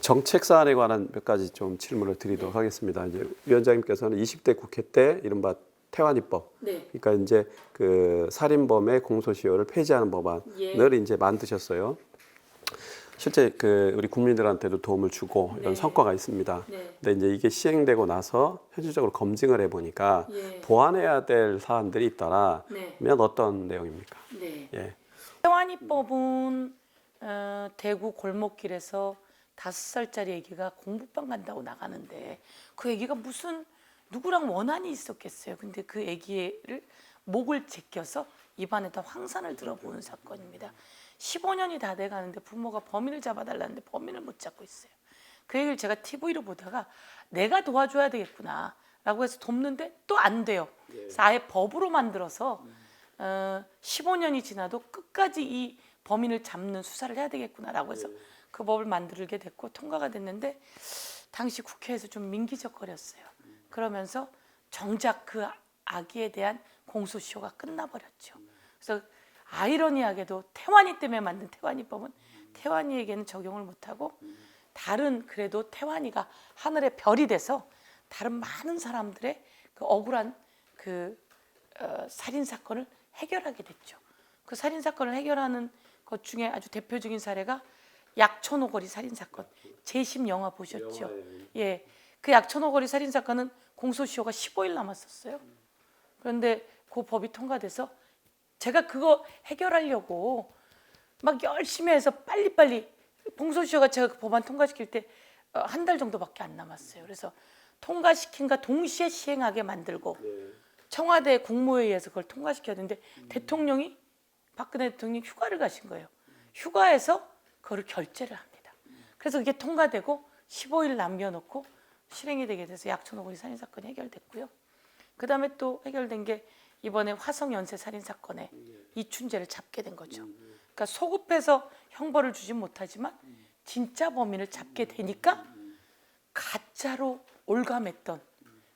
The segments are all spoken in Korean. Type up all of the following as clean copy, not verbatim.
정책 사안에 관한 몇 가지 좀 질문을 드리도록 하겠습니다. 이제 위원장님께서는 20대 국회 때 이른바 태완이법, 네. 그러니까 이제 그 살인범의 공소시효를 폐지하는 법안을 이제 만드셨어요. 실제 그 우리 국민들한테도 도움을 주고 이런 네. 성과가 있습니다. 네. 근데 이제 이게 시행되고 나서 현실적으로 검증을 해보니까 예. 보완해야 될 사안들이 있다면 네. 어떤 내용입니까? 네. 예. 태완이법은 대구 골목길에서 5살짜리 애기가 공부방 간다고 나가는데 그 애기가 무슨 누구랑 원한이 있었겠어요. 근데 그 애기를 목을 제껴서 입안에다 황산을 들어보는 사건입니다. 15년이 다 돼가는데 부모가 범인을 잡아달라는데 범인을 못 잡고 있어요. 그 얘기를 제가 TV로 보다가 내가 도와줘야 되겠구나 라고 해서 돕는데 또 안 돼요. 그래서 아예 법으로 만들어서 15년이 지나도 끝까지 이 범인을 잡는 수사를 해야 되겠구나라고 해서 그 법을 만들게 됐고 통과가 됐는데 당시 국회에서 좀 민기적거렸어요. 그러면서 정작 그 아기에 대한 공소시효가 끝나버렸죠. 그래서 아이러니하게도 태완이 때문에 만든 태완이법은 태완이에게는 적용을 못하고 다른 그래도 태완이가 하늘의 별이 돼서 다른 많은 사람들의 그 억울한 그 살인 사건을 해결하게 됐죠. 그 살인 사건을 해결하는 것 중에 아주 대표적인 사례가 약촌오거리 살인 사건. 재심 영화 보셨죠? 예, 그 약촌오거리 살인 사건은 공소시효가 15일 남았었어요. 그런데 그 법이 통과돼서 제가 그거 해결하려고 막 열심히 해서 빨리빨리 공소시효가 제가 그 법안 통과시킬 때 한 달 정도밖에 안 남았어요. 그래서 통과시킨과 동시에 시행하게 만들고 청와대 국무회의에서 그걸 통과시켜야 되는데 대통령이 박근혜 대통령이 휴가를 가신 거예요. 휴가에서 그거를 결재를 합니다. 그래서 이게 통과되고 15일 남겨놓고 실행이 되게 돼서 약촌오거리 살인 사건이 해결됐고요. 그 다음에 또 해결된 게 이번에 화성 연쇄 살인 사건에 이춘재를 잡게 된 거죠. 그러니까 소급해서 형벌을 주진 못하지만 진짜 범인을 잡게 되니까 가짜로 올감했던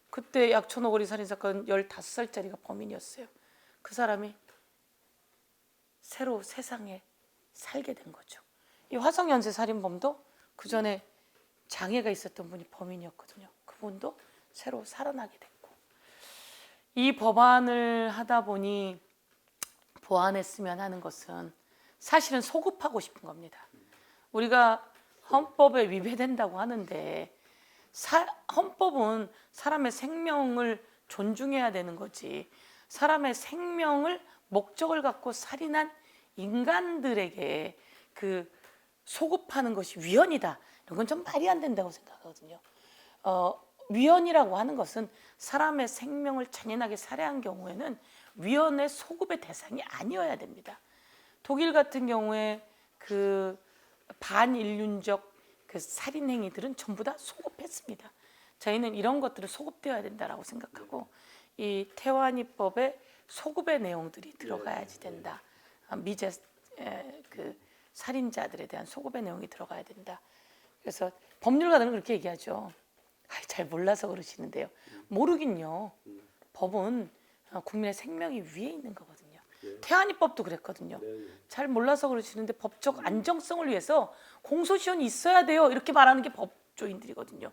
그때 약촌오거리 살인 사건 15살짜리가 범인이었어요. 그 사람이 새로 세상에 살게 된 거죠. 이 화성 연쇄 살인범도 그 전에 장애가 있었던 분이 범인이었거든요. 그분도 새로 살아나게 됐고 이 법안을 하다 보니 보완했으면 하는 것은 사실은 소급하고 싶은 겁니다. 우리가 헌법에 위배된다고 하는데 헌법은 사람의 생명을 존중해야 되는 거지 사람의 생명을 목적을 갖고 살인한 인간들에게 그 소급하는 것이 위헌이다. 이런 건 좀 말이 안 된다고 생각하거든요. 위헌이라고 하는 것은 사람의 생명을 잔인하게 살해한 경우에는 위헌의 소급의 대상이 아니어야 됩니다. 독일 같은 경우에 그 반인륜적 그 살인 행위들은 전부 다 소급했습니다. 저희는 이런 것들을 소급되어야 된다라고 생각하고 이 태완이법에 소급의 내용들이 들어가야지 된다. 미제 그 살인자들에 대한 소급의 내용이 들어가야 된다. 그래서 법률가들은 그렇게 얘기하죠. 잘 몰라서 그러시는데요. 모르긴요. 법은 국민의 생명이 위에 있는 거거든요. 태완이법도 그랬거든요. 잘 몰라서 그러시는데 법적 안정성을 위해서 공소시효는 있어야 돼요. 이렇게 말하는 게 법조인들이거든요.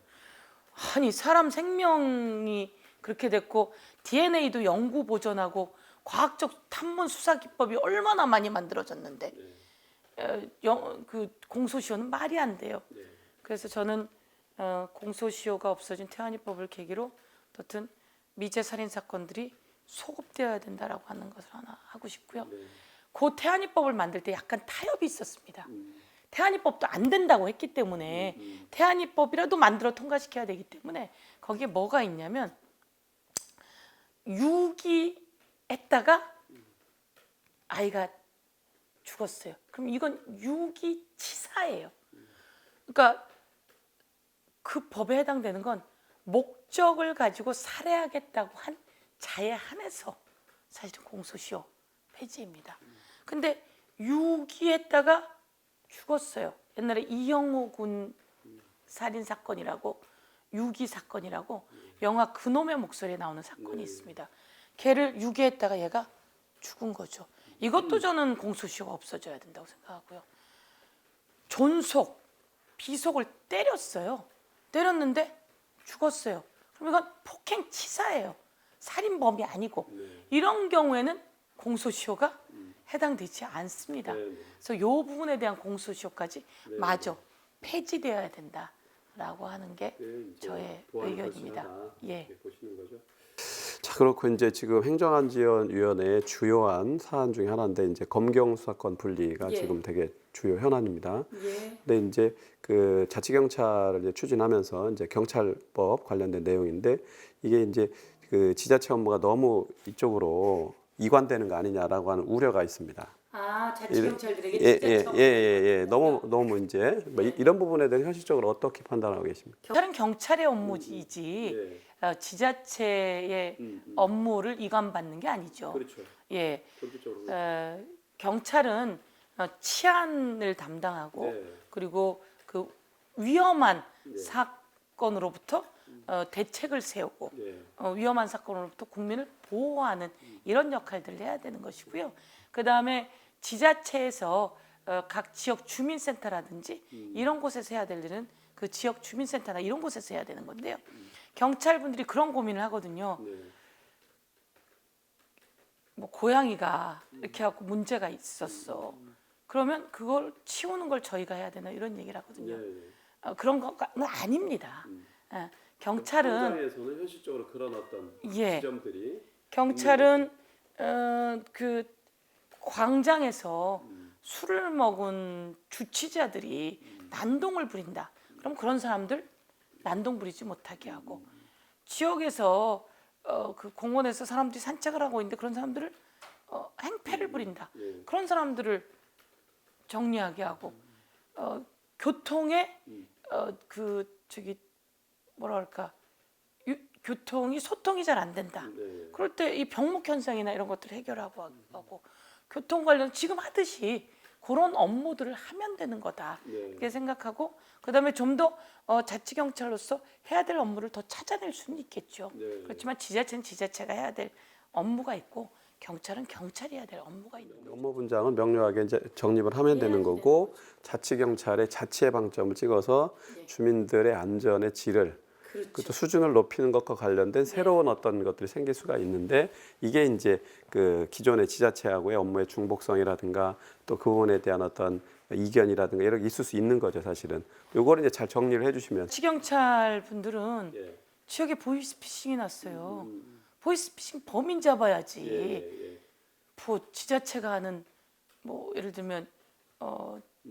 아니 사람 생명이 그렇게 됐고 DNA도 연구 보존하고 과학적 탐문 수사 기법이 얼마나 많이 만들어졌는데 그 공소시효는 말이 안 돼요. 그래서 저는 공소시효가 없어진 태완이법을 계기로 어떤 미제 살인 사건들이 소급되어야 된다라고 하는 것을 하나 하고 싶고요. 그 태완이법을 만들 때 약간 타협이 있었습니다. 태완이법도 안 된다고 했기 때문에 태완이법이라도 만들어 통과시켜야 되기 때문에 거기에 뭐가 있냐면 유기했다가 아이가 죽었어요. 그럼 이건 유기치사예요. 그러니까 그 법에 해당되는 건 목적을 가지고 살해하겠다고 한 자에 한해서 사실은 공소시효 폐지입니다. 근데 유기했다가 죽었어요. 옛날에 이영호 군 살인 사건이라고 유기 사건이라고 영화 그놈의 목소리에 나오는 사건이 있습니다. 걔를 유기했다가 얘가 죽은 거죠. 이것도 저는 공소시효가 없어져야 된다고 생각하고요. 존속, 비속을 때렸어요. 때렸는데 죽었어요. 그럼 이건 폭행치사예요. 살인범이 아니고 이런 경우에는 공소시효가 해당되지 않습니다. 그래서 이 부분에 대한 공소시효까지 마저 폐지되어야 된다라고 하는 게 저의 의견입니다. 예. 보시는 거죠. 자, 그렇고 이제 지금 행정안전위원회의 주요한 사안 중에 하나인데 이제 검경 수사권 분리가 예. 지금 되게 주요 현안입니다. 예. 근데 이제 그 자치경찰을 이제 추진하면서 이제 경찰법 관련된 내용인데 이게 이제 그 지자체 업무가 너무 이쪽으로 이관되는 거 아니냐라고 하는 우려가 있습니다. 아, 자치경찰들에게 예. 너무 이제 뭐 이런 부분에 대해서 현실적으로 어떻게 판단하고 계십니까? 경찰은 경찰의 업무이지 지자체의 업무를 이관받는 게 아니죠. 그렇죠. 예. 본질적으로. 경찰은 치안을 담당하고 네. 그리고 그 위험한 사건으로부터 대책을 세우고 위험한 사건으로부터 국민을 보호하는 이런 역할들을 해야 되는 것이고요. 그 다음에 지자체에서 각 지역 주민센터라든지 이런 곳에서 해야 될 일은 그 지역 주민센터나 이런 곳에서 해야 되는 건데요. 경찰분들이 그런 고민을 하거든요. 뭐 고양이가 이렇게 하고 문제가 있었어. 그러면 그걸 치우는 걸 저희가 해야 되나 이런 얘기를 하거든요. 그런 거는 아닙니다. 경찰은 현장에서는 현실적으로 그런 어떤 지점들이 경찰은 그 광장에서 술을 먹은 주치자들이 난동을 부린다. 그럼 그런 사람들 난동 부리지 못하게 하고 지역에서 그 공원에서 사람들이 산책을 하고 있는데 그런 사람들을 행패를 부린다. 그런 사람들을 정리하게 하고 교통에 그 저기 뭐라 할까 교통이 소통이 잘 안 된다. 그럴 때 이 병목 현상이나 이런 것들을 해결하고 하고 교통 관련 지금 하듯이 그런 업무들을 하면 되는 거다 이렇게 생각하고 그다음에 좀 더 자치경찰로서 해야 될 업무를 더 찾아낼 수는 있겠죠. 그렇지만 지자체는 지자체가 해야 될 업무가 있고 경찰은 경찰이 해야 될 업무가 있는 거죠. 업무 분장은 명료하게 이제 정립을 하면 되는 거고 자치경찰의 자치의 방점을 찍어서 주민들의 안전의 질을 그것도 수준을 높이는 것과 관련된 새로운 어떤 것들이 생길 수가 있는데 이게 이제 그 기존의 지자체하고의 업무의 중복성이라든가 또 그 부분에 대한 어떤 이견이라든가 이런 게 있을 수 있는 거죠 사실은. 요거를 이제 잘 정리를 해주시면. 지경찰 분들은 지역에 보이스피싱이 났어요. 보이스피싱 범인 잡아야지. 뭐 지자체가 하는 뭐 예를 들면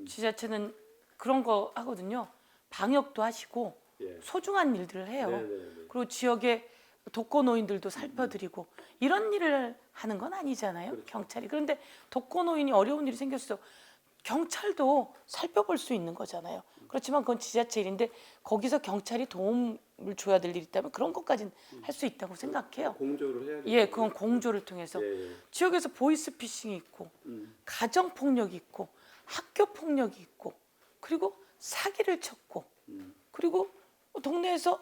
지자체는 그런 거 하거든요. 방역도 하시고 소중한 일들을 해요. 그리고 지역의 독거노인들도 살펴드리고 이런 일을 하는 건 아니잖아요. 그렇죠. 경찰이. 그런데 독거노인이 어려운 일이 생겼어. 경찰도 살펴볼 수 있는 거잖아요. 그렇지만 그건 지자체 일인데 거기서 경찰이 도움을 줘야 될 일이 있다면 그런 것까지는 할 수 있다고 생각해요. 공조를 해야 예, 그건 공조를 통해서 지역에서 보이스피싱이 있고 가정폭력이 있고 학교폭력이 있고 그리고 사기를 쳤고 그리고 동네에서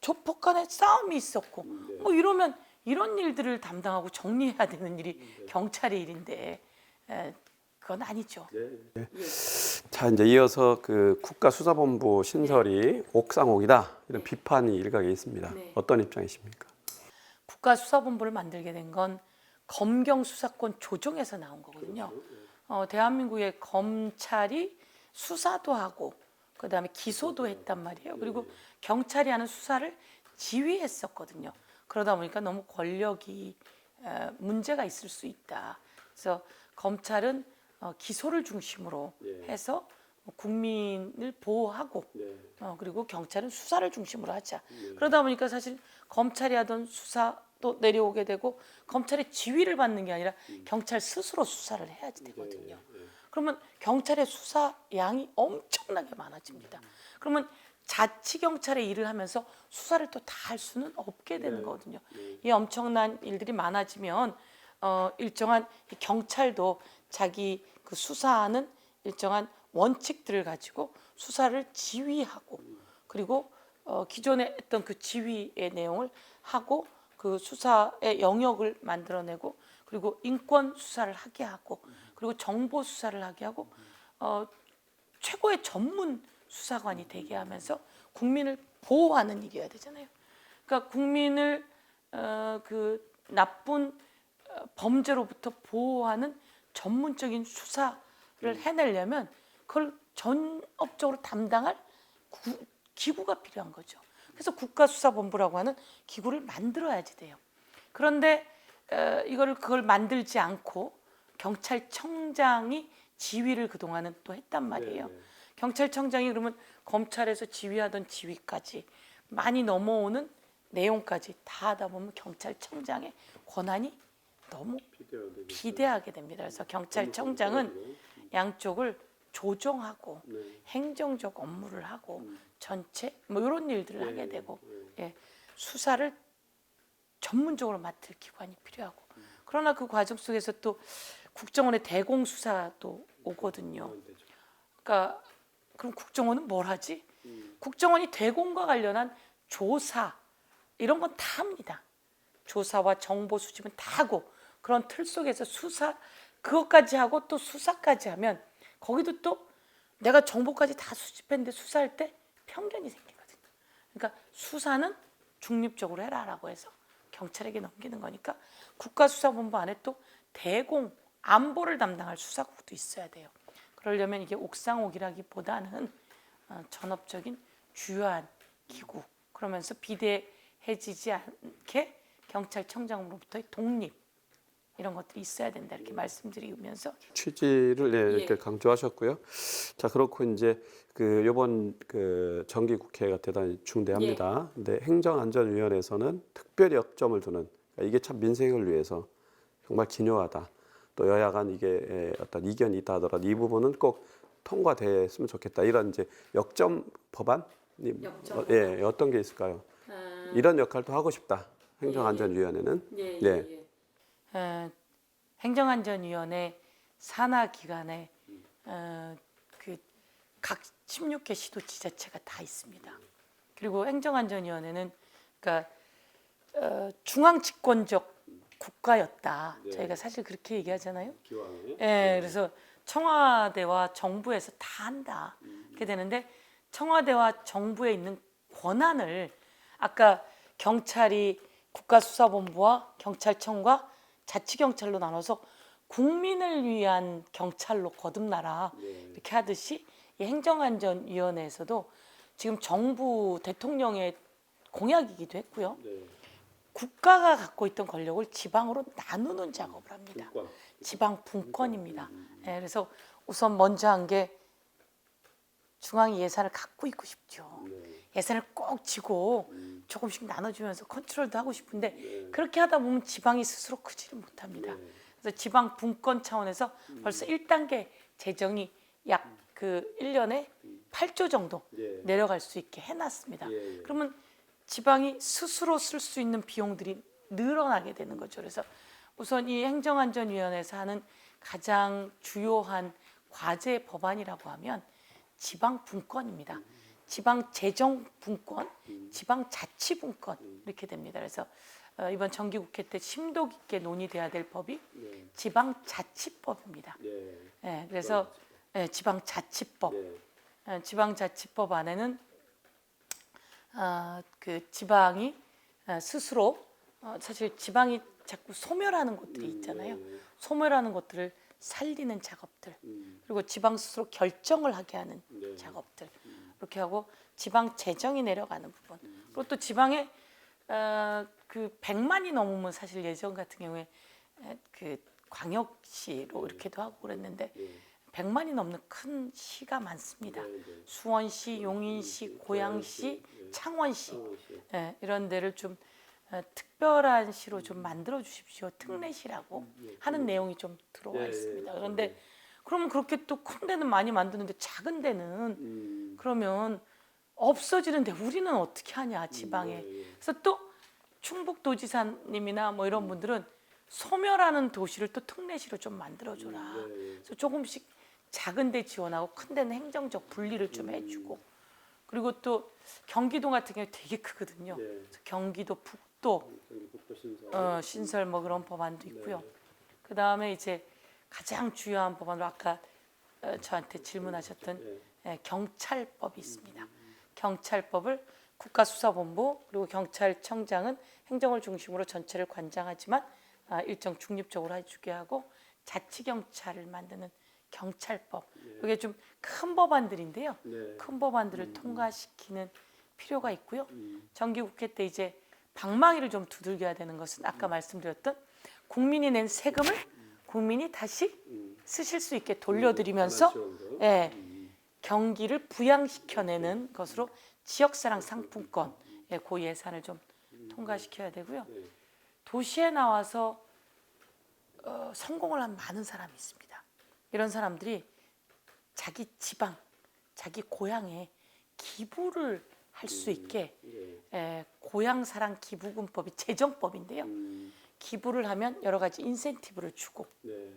조폭 간의 싸움이 있었고 뭐 이러면 이런 일들을 담당하고 정리해야 되는 일이 경찰의 일인데 그건 아니죠. 자 이제 이어서 그 국가수사본부 신설이 옥상옥이다 이런 비판이 일각에 있습니다. 어떤 입장이십니까? 국가수사본부를 만들게 된 건 검경 수사권 조정에서 나온 거거든요. 대한민국의 검찰이 수사도 하고 그다음에 기소도 했단 말이에요. 그리고 경찰이 하는 수사를 지휘했었거든요. 그러다 보니까 너무 권력이 문제가 있을 수 있다. 그래서 검찰은 기소를 중심으로 해서 국민을 보호하고 그리고 경찰은 수사를 중심으로 하자. 그러다 보니까 사실 검찰이 하던 수사도 내려오게 되고 검찰의 지휘를 받는 게 아니라 경찰 스스로 수사를 해야 되거든요. 그러면 경찰의 수사 양이 엄청나게 많아집니다. 그러면 자치경찰의 일을 하면서 수사를 또 다 할 수는 없게 되는 거거든요. 이 엄청난 일들이 많아지면 일정한 경찰도 자기 그 수사하는 일정한 원칙들을 가지고 수사를 지휘하고 그리고 기존에 했던 그 지휘의 내용을 하고 그 수사의 영역을 만들어내고 그리고 인권 수사를 하게 하고 그리고 정보 수사를 하게 하고 최고의 전문 수사관이 되게 하면서 국민을 보호하는 일이어야 되잖아요. 그러니까 국민을 그 나쁜 범죄로부터 보호하는 전문적인 수사를 해내려면 그걸 전업적으로 담당할 기구가 필요한 거죠. 그래서 국가수사본부라고 하는 기구를 만들어야지 돼요. 그런데 그걸 만들지 않고 경찰청장이 지휘를 그동안은 또 했단 말이에요. 경찰청장이 그러면 검찰에서 지휘하던 지휘까지 많이 넘어오는 내용까지 다 하다 보면 경찰청장의 권한이 너무 비대하게 됩니다. 그래서 경찰청장은 양쪽을 조정하고 행정적 업무를 하고 전체 뭐 이런 일들을 하게 되고 수사를 전문적으로 맡을 기관이 필요하고 그러나 그 과정 속에서 또 국정원의 대공수사도 오거든요. 그러니까 그럼 국정원은 뭘 하지? 국정원이 대공과 관련한 조사 이런 건 다 합니다. 조사와 정보 수집은 다 하고 그런 틀 속에서 수사 그것까지 하고 또 수사까지 하면 거기도 또 내가 정보까지 다 수집했는데 수사할 때 편견이 생기거든요. 그러니까 수사는 중립적으로 해라라고 해서 경찰에게 넘기는 거니까 국가수사본부 안에 또 대공 안보를 담당할 수사국도 있어야 돼요. 그러려면 이게 옥상옥이라기보다는 전업적인 주요한 기구 그러면서 비대해지지 않게 경찰청장으로부터의 독립 이런 것들이 있어야 된다 이렇게 말씀드리면서 취지를 이렇게 강조하셨고요. 자 그렇고 이제 그 이번 그 정기 국회가 대단히 중대합니다. 근데 행정안전위원회에서는 특별히 역점을 두는 그러니까 이게 참 민생을 위해서 정말 기묘하다. 또 여야 간 이게 어떤 이견이 있다 하더라도 이 부분은 꼭 통과됐으면 좋겠다. 이런 이제 역점 법안이 어떤 게 있을까요? 이런 역할도 하고 싶다. 행정안전위원회는 행정안전위원회 산하기관에 각 16개 시도 지자체가 다 있습니다. 그리고 행정안전위원회는 그러니까 중앙집권적 국가였다. 저희가 사실 그렇게 얘기하잖아요. 그래서 청와대와 정부에서 다 한다. 이렇게 되는데 청와대와 정부에 있는 권한을 아까 경찰이 국가수사본부와 경찰청과 자치경찰로 나눠서 국민을 위한 경찰로 거듭나라 이렇게 하듯이 이 행정안전위원회에서도 지금 정부 대통령의 공약이기도 했고요. 국가가 갖고 있던 권력을 지방으로 나누는 작업을 합니다. 지방 분권입니다. 그래서 우선 먼저 한 게 중앙이 예산을 갖고 있고 싶죠. 예산을 꼭 쥐고 조금씩 나눠주면서 컨트롤도 하고 싶은데 그렇게 하다 보면 지방이 스스로 크지를 못합니다. 그래서 지방 분권 차원에서 벌써 1단계 재정이 약 그 1년에 8조 정도 내려갈 수 있게 해놨습니다. 그러면 지방이 스스로 쓸 수 있는 비용들이 늘어나게 되는 거죠. 그래서 우선 이 행정안전위원회에서 하는 가장 주요한 과제 법안이라고 하면 지방 분권입니다. 지방 재정 분권, 지방 자치 분권 이렇게 됩니다. 그래서 이번 정기국회 때 심도 깊게 논의돼야 될 법이 지방자치법입니다. 그래서 지방자치법, 지방자치법 안에는 그 지방이 스스로 사실 지방이 자꾸 소멸하는 것들이 있잖아요. 소멸하는 것들을 살리는 작업들, 그리고 지방 스스로 결정을 하게 하는 작업들 이렇게 하고 지방 재정이 내려가는 부분. 그리고 또 지방에 그 100만이 넘으면 사실 예전 같은 경우에 그 광역시로 이렇게도 하고 그랬는데 100만이 넘는 큰 시가 많습니다. 수원시, 용인시, 고양시, 창원시 이런 데를 좀 특별한 시로 좀 만들어 주십시오. 특례시라고 하는 내용이 좀 들어와 있습니다. 그런데 그러면 그렇게 또 큰 데는 많이 만드는데 작은 데는 그러면 없어지는데 우리는 어떻게 하냐 지방에. 그래서 또 충북도지사님이나 뭐 이런 분들은 소멸하는 도시를 또 특례시로 좀 만들어줘라. 그래서 조금씩 작은 데 지원하고 큰 데는 행정적 분리를 좀 해주고 그리고 또 경기도 같은 경우 되게 크거든요. 그래서 경기도 북도 신설 뭐 그런 법안도 있고요. 그 다음에 이제 가장 주요한 법안으로 아까 저한테 질문하셨던 경찰법이 있습니다. 경찰법을 국가수사본부 그리고 경찰청장은 행정을 중심으로 전체를 관장하지만 일정 중립적으로 해주게 하고 자치경찰을 만드는 경찰법. 이게 좀 큰 법안들인데요. 큰 법안들을 통과시키는 필요가 있고요. 정기국회 때 이제 방망이를 좀 두들겨야 되는 것은 아까 말씀드렸던 국민이 낸 세금을 국민이 다시 쓰실 수 있게 돌려드리면서 경기를 부양시켜내는 것으로 지역사랑 상품권 그 예산을 좀 통과시켜야 되고요. 도시에 나와서 성공을 한 많은 사람이 있습니다. 이런 사람들이 자기 지방, 자기 고향에 기부를 할 수 있게 고향사랑 기부금법이 제정법인데요. 기부를 하면 여러 가지 인센티브를 주고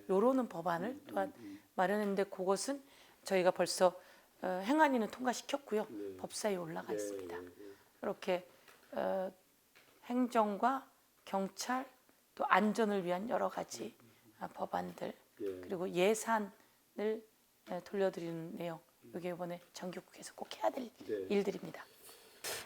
요러는 법안을 또한 마련했는데 그것은 저희가 벌써 행안위는 통과시켰고요. 법사위에 올라가 있습니다. 이렇게 행정과 경찰 또 안전을 위한 여러 가지 법안들 그리고 예산을 돌려드리는 내용 이게 이번에 정기국회에서 꼭 해야 될 일들입니다.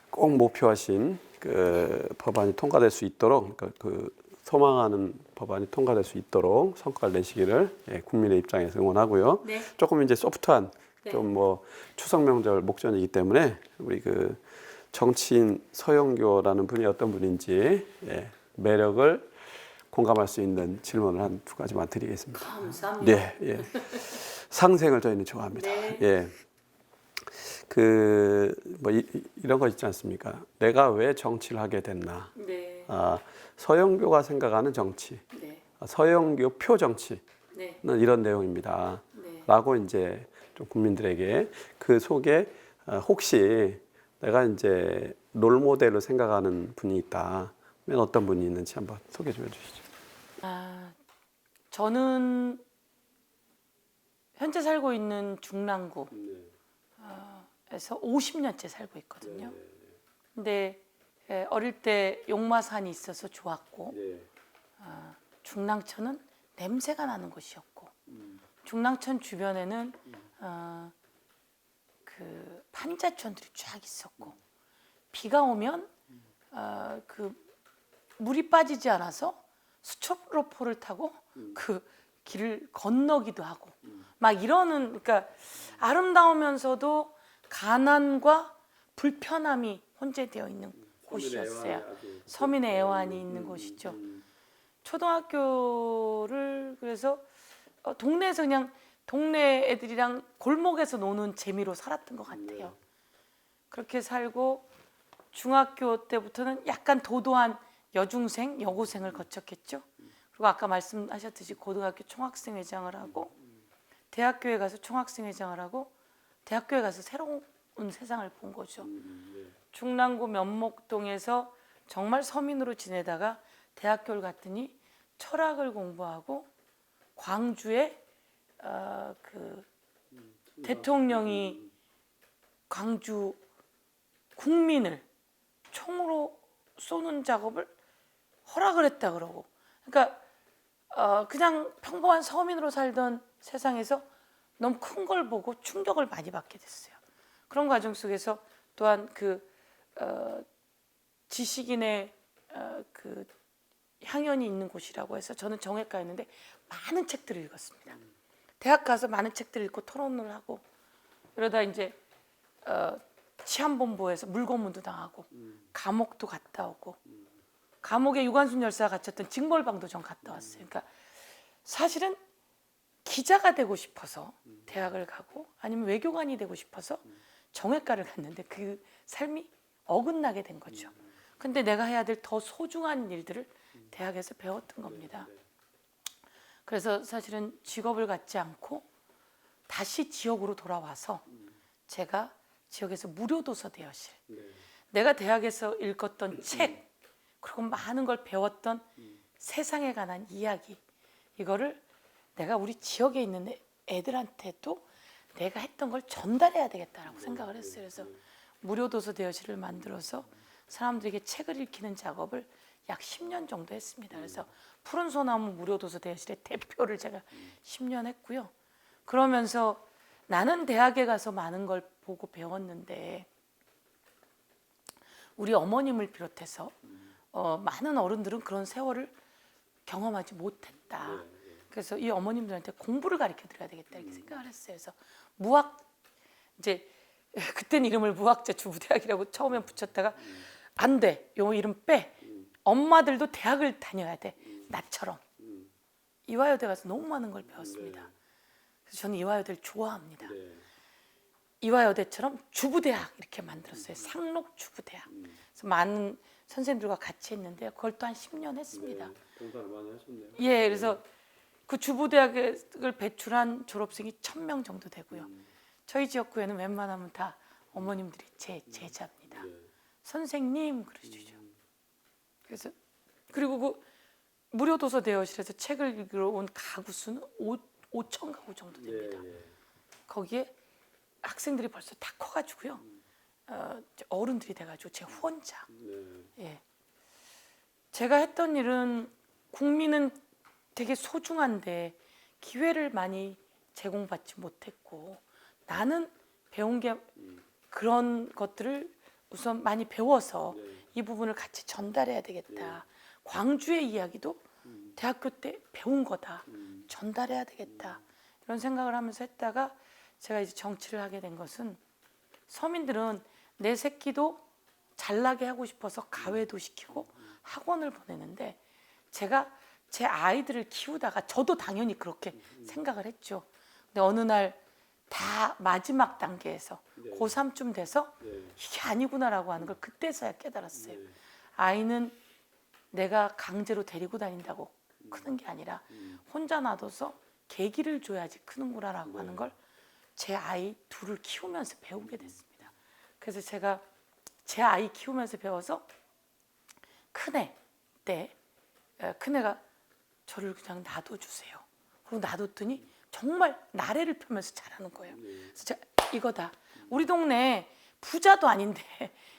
꼭 목표하신 그 법안이 통과될 수 있도록 그 소망하는 법안이 통과될 수 있도록 성과를 내시기를 국민의 입장에서 응원하고요. 조금 이제 소프트한 좀 뭐 추석 명절 목전이기 때문에 우리 그 정치인 서영교라는 분이 어떤 분인지 매력을 공감할 수 있는 질문을 한 두 가지만 드리겠습니다. 감사합니다. 상생을 저희는 좋아합니다. 그 뭐 이런 거 있지 않습니까? 내가 왜 정치를 하게 됐나? 서영교가 생각하는 정치, 서영교 표 정치는 이런 내용입니다. 라고 이제 좀 국민들에게 그 속에 혹시 내가 이제 롤 모델로 생각하는 분이 있다면 어떤 분이 있는지 한번 소개 좀 해주시죠. 저는 현재 살고 있는 중랑구에서 50년째 살고 있거든요. 근데 어릴 때 용마산이 있어서 좋았고 중랑천은 냄새가 나는 곳이었고 중랑천 주변에는 그 판자촌들이 쫙 있었고 비가 오면 그 물이 빠지지 않아서 수초로포를 타고 그 길을 건너기도 하고 막 이러는 그러니까 아름다우면서도 가난과 불편함이 혼재되어 있는 곳이었어요. 서민의 애환이 있는 곳이죠. 초등학교를 그래서 동네에서 그냥 동네 애들이랑 골목에서 노는 재미로 살았던 것 같아요. 그렇게 살고 중학교 때부터는 약간 도도한 여중생, 여고생을 거쳤겠죠. 그리고 아까 말씀하셨듯이 고등학교 총학생회장을 하고 대학교에 가서 총학생회장을 하고 대학교에 가서 새로운 세상을 본 거죠. 중랑구 면목동에서 정말 서민으로 지내다가 대학교를 갔더니 철학을 공부하고 광주에 그 대통령이 광주 국민을 총으로 쏘는 작업을 허락을 했다 그러고 그러니까 그냥 평범한 서민으로 살던 세상에서 너무 큰 걸 보고 충격을 많이 받게 됐어요. 그런 과정 속에서 또한 그 지식인의 그 향연이 있는 곳이라고 해서 저는 정외과였는데 많은 책들을 읽었습니다. 대학 가서 많은 책들을 읽고 토론을 하고 이러다 이제 치안본부에서 물고문도 당하고 감옥도 갔다 오고 감옥에 유관순 열사가 갇혔던 징벌방도 전 갔다 왔어요. 그러니까 사실은 기자가 되고 싶어서 대학을 가고 아니면 외교관이 되고 싶어서 정외과를 갔는데 그 삶이 어긋나게 된 거죠. 근데 내가 해야 될 더 소중한 일들을 대학에서 배웠던 겁니다. 그래서 사실은 직업을 갖지 않고 다시 지역으로 돌아와서 제가 지역에서 무료 도서 대여실 내가 대학에서 읽었던 책 그리고 많은 걸 배웠던 세상에 관한 이야기 이거를 내가 우리 지역에 있는 애들한테도 내가 했던 걸 전달해야 되겠다라고 생각을 했어요. 그래서 무료 도서 대여실을 만들어서 사람들에게 책을 읽히는 작업을 약 10년 정도 했습니다. 그래서 푸른 소나무 무료 도서 대여실의 대표를 제가 10년 했고요. 그러면서 나는 대학에 가서 많은 걸 보고 배웠는데 우리 어머님을 비롯해서 많은 어른들은 그런 세월을 경험하지 못했다. 그래서 이 어머님들한테 공부를 가르쳐 드려야 되겠다 이렇게 생각을 했어요. 그래서 무학 이제 그때는 이름을 무학자 주부대학이라고 처음에 붙였다가 안 돼. 요 이름 빼. 엄마들도 대학을 다녀야 돼. 나처럼. 이화여대 가서 너무 많은 걸 배웠습니다. 그래서 저는 이화여대를 좋아합니다. 이화여대처럼 주부대학 이렇게 만들었어요. 상록 주부대학. 그래서 많은 선생님들과 같이 했는데 그걸 또 한 10년 했습니다. 봉사를 많이 하셨네요. 예, 그래서 그 주부대학을 배출한 졸업생이 1000명 정도 되고요. 저희 지역구에는 웬만하면 다 어머님들이 제 제자입니다. 선생님 그러시죠. 그래서 그리고 그 무료 도서 대여실에서 책을 읽으러 온 가구 수는 5천 가구 정도 됩니다. 거기에 학생들이 벌써 다 커가지고요. 어른들이 돼가지고 제 후원자. 예. 제가 했던 일은 국민은 되게 소중한데 기회를 많이 제공받지 못했고 나는 배운 게 그런 것들을 우선 많이 배워서 이 부분을 같이 전달해야 되겠다. 광주의 이야기도 대학교 때 배운 거다. 전달해야 되겠다. 이런 생각을 하면서 했다가 제가 이제 정치를 하게 된 것은 서민들은 내 새끼도 잘나게 하고 싶어서 가외도 시키고 학원을 보내는데 제가 제 아이들을 키우다가 저도 당연히 그렇게 생각을 했죠. 근데 어느 날 다 마지막 단계에서 고3쯤 돼서 이게 아니구나라고 하는 걸 그때서야 깨달았어요. 아이는 내가 강제로 데리고 다닌다고 크는 게 아니라 혼자 놔둬서 계기를 줘야지 크는구나라고 하는 걸 제 아이 둘을 키우면서 배우게 됐습니다. 그래서 제가 제 아이 키우면서 배워서 큰애 때 큰애가 저를 그냥 놔둬주세요. 그리고 놔뒀더니 정말 나래를 펴면서 잘하는 거예요. 그래서 제가 이거다. 우리 동네 부자도 아닌데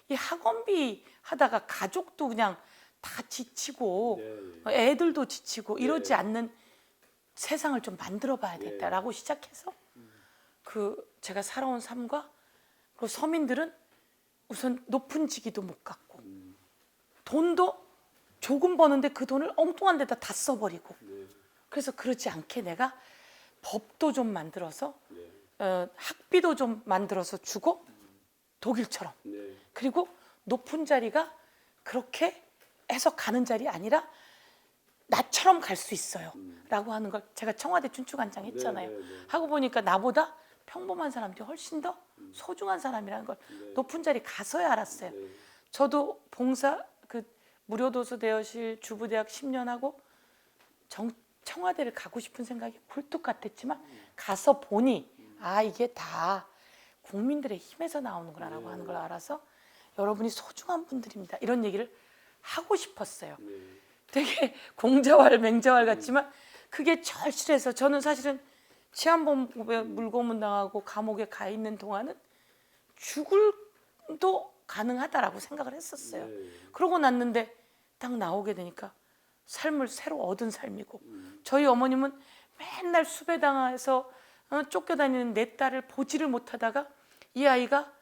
이 학원비 하다가 가족도 그냥 다 지치고 애들도 지치고 이러지 않는 세상을 좀 만들어 봐야 겠다라고 시작해서 그 제가 살아온 삶과 그리고 서민들은 우선 높은 직위도 못 갖고 돈도 조금 버는데 그 돈을 엉뚱한 데다 다 써버리고 그래서 그러지 않게 내가 법도 좀 만들어서 학비도 좀 만들어서 주고 독일처럼 그리고 높은 자리가 그렇게 해서 가는 자리 아니라 나처럼 갈 수 있어요 라고 하는 걸 제가 청와대 춘추관장 했잖아요. 하고 보니까 나보다 평범한 사람들이 훨씬 더 소중한 사람이라는 걸 높은 자리 가서야 알았어요. 저도 봉사 그 무료도서 대여실 주부대학 10년 하고 청와대를 가고 싶은 생각이 굴뚝 같았지만 가서 보니 아 이게 다 국민들의 힘에서 나오는구나라고 하는 걸 알아서 여러분이 소중한 분들입니다. 이런 얘기를 하고 싶었어요. 되게 공자왈 맹자왈 같지만 그게 절실해서 저는 사실은 치안본부에 물고문 당하고 감옥에 가 있는 동안은 죽을도 가능하다라고 생각을 했었어요. 그러고 났는데 딱 나오게 되니까 삶을 새로 얻은 삶이고 저희 어머님은 맨날 수배당해서 쫓겨다니는 내 딸을 보지를 못하다가 이 아이가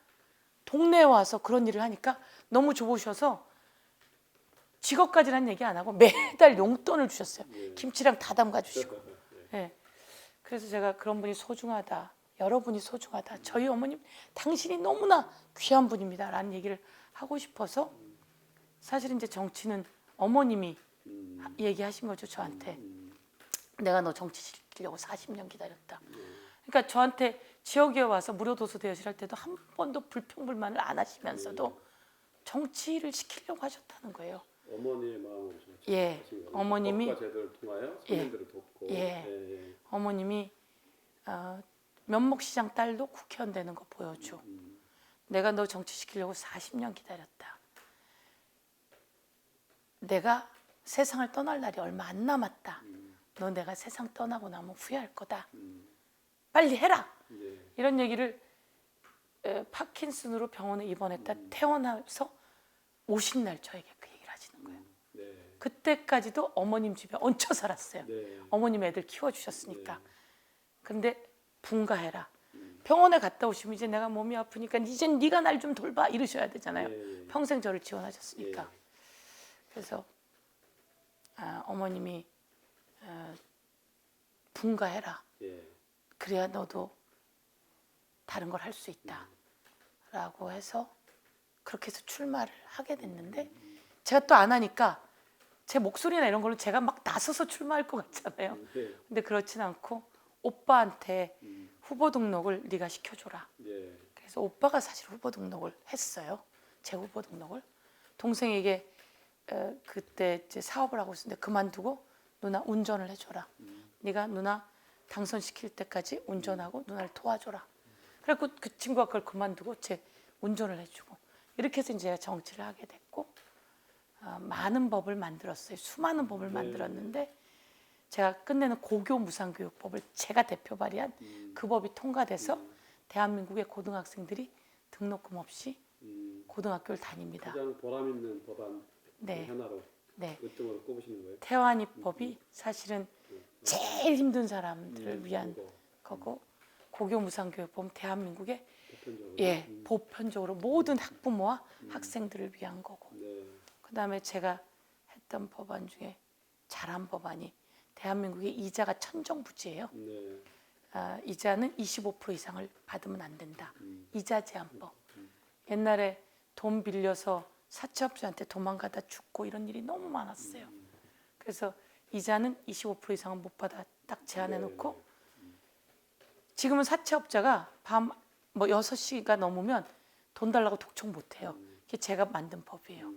동네에 와서 그런 일을 하니까 너무 좋으셔서 직업까지는 얘기 안 하고 매달 용돈을 주셨어요. 김치랑 다 담가 주시고. 네. 그래서 제가 그런 분이 소중하다. 여러분이 소중하다. 저희 어머님 당신이 너무나 귀한 분입니다. 라는 얘기를 하고 싶어서 사실 이제 정치는 어머님이 얘기하신 거죠. 저한테. 내가 너 정치 시키려고 40년 기다렸다. 그러니까 저한테 지역에 와서 무료도서 대여실 할 때도 한 번도 불평불만을 안 하시면서도 정치를 시키려고 하셨다는 거예요. 어머니의 마음을 예, 어머님이 법과 제도를 통하여 서민들을 돕고 어머님이 면목시장 딸도 국회의원 되는 거 보여줘. 내가 너 정치시키려고 40년 기다렸다. 내가 세상을 떠날 날이 얼마 안 남았다. 너 내가 세상 떠나고 나면 후회할 거다. 빨리 해라. 이런 얘기를 파킨슨으로 병원에 입원했다 퇴원해서 오신 날 저에게 그 얘기를 하시는 거예요. 그때까지도 어머님 집에 얹혀 살았어요. 어머님 애들 키워주셨으니까. 근데 분가해라. 병원에 갔다 오시면 이제 내가 몸이 아프니까 이젠 네가 날 좀 돌봐 이러셔야 되잖아요. 예. 평생 저를 지원하셨으니까. 예. 그래서 어머님이 분가해라. 예. 그래야 너도 다른 걸 할 수 있다. 라고 해서 그렇게 해서 출마를 하게 됐는데 제가 또 안 하니까 제 목소리나 이런 걸로 제가 막 나서서 출마할 것 같잖아요. 예. 근데 그렇진 않고 오빠한테 후보 등록을 네가 시켜줘라. 예. 그래서 오빠가 사실 후보 등록을 했어요. 제 후보 등록을. 동생에게 그때 이제 사업을 하고 있었는데 그만두고 누나 운전을 해줘라. 네가 누나 당선시킬 때까지 운전하고 누나를 도와줘라. 그래갖고 그 친구가 그걸 그만두고 제 운전을 해주고 이렇게 해서 이제 정치를 하게 됐고 많은 법을 만들었어요. 수많은 법을 만들었는데 제가 끝내는 고교 무상교육법을 제가 대표 발의한 그 법이 통과돼서 대한민국의 고등학생들이 등록금 없이 고등학교를 다닙니다. 가장 보람 있는 법안 네. 하나로 네. 으뜸으로 꼽으시는 거예요? 태완이법이 사실은 제일 힘든 사람들을 위한 거고 고교 무상교육법은 대한민국의 보편적으로. 보편적으로 모든 학부모와 학생들을 위한 거고 네. 그다음에 제가 했던 법안 중에 잘한 법안이 대한민국의 이자가 천정부지예요. 네. 이자는 25% 이상을 받으면 안 된다. 이자 제한법. 옛날에 돈 빌려서 사채업자한테 도망가다 죽고 이런 일이 너무 많았어요. 그래서 이자는 25% 이상은 못 받아 딱 제한해 놓고 지금은 사채업자가 밤 뭐 6시가 넘으면 돈 달라고 독촉 못 해요. 이게 제가 만든 법이에요.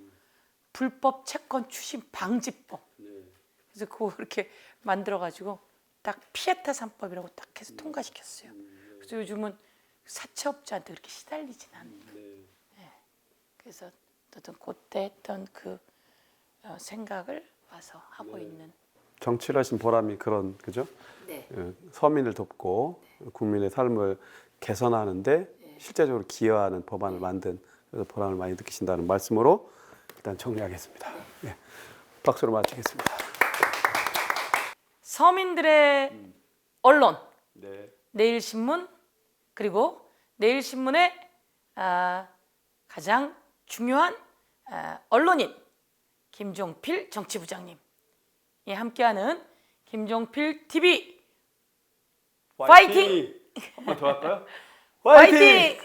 불법 채권 추심 방지법. 네. 그래서 그거 이렇게 만들어 가지고 딱 피에타 3법이라고 딱 해서 통과시켰어요. 그래서 요즘은 사채업자한테 그렇게 시달리진 않는. 네. 그래서 어떤 그때 했던 그 생각을 와서 하고 있는. 정치를 하신 보람이 그런 그죠? 네. 서민을 돕고 국민의 삶을 개선하는데 실제적으로 기여하는 법안을 만든 그래서 보람을 많이 느끼신다는 말씀으로 일단 정리하겠습니다. 네. 박수로 마치겠습니다. 서민들의 언론, 네. 내일신문 그리고 내일신문의 가장 중요한 언론인 김종필 정치부장님 함께하는 김종필 TV 파이팅! 한 번 더 할까요? 파이팅!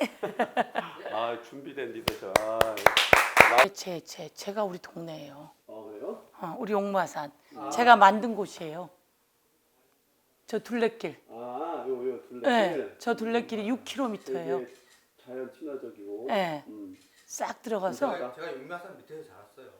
아 준비된 리더죠. 제가 우리 동네예요. 그래요? 우리 용마산. 제가 만든 곳이에요. 저 둘레길. 요 둘레길. 네, 저 둘레길이 6km예요. 되게 자연 친화적이고. 네. 싹 들어가서 제가 용마산 밑에서 자랐어요.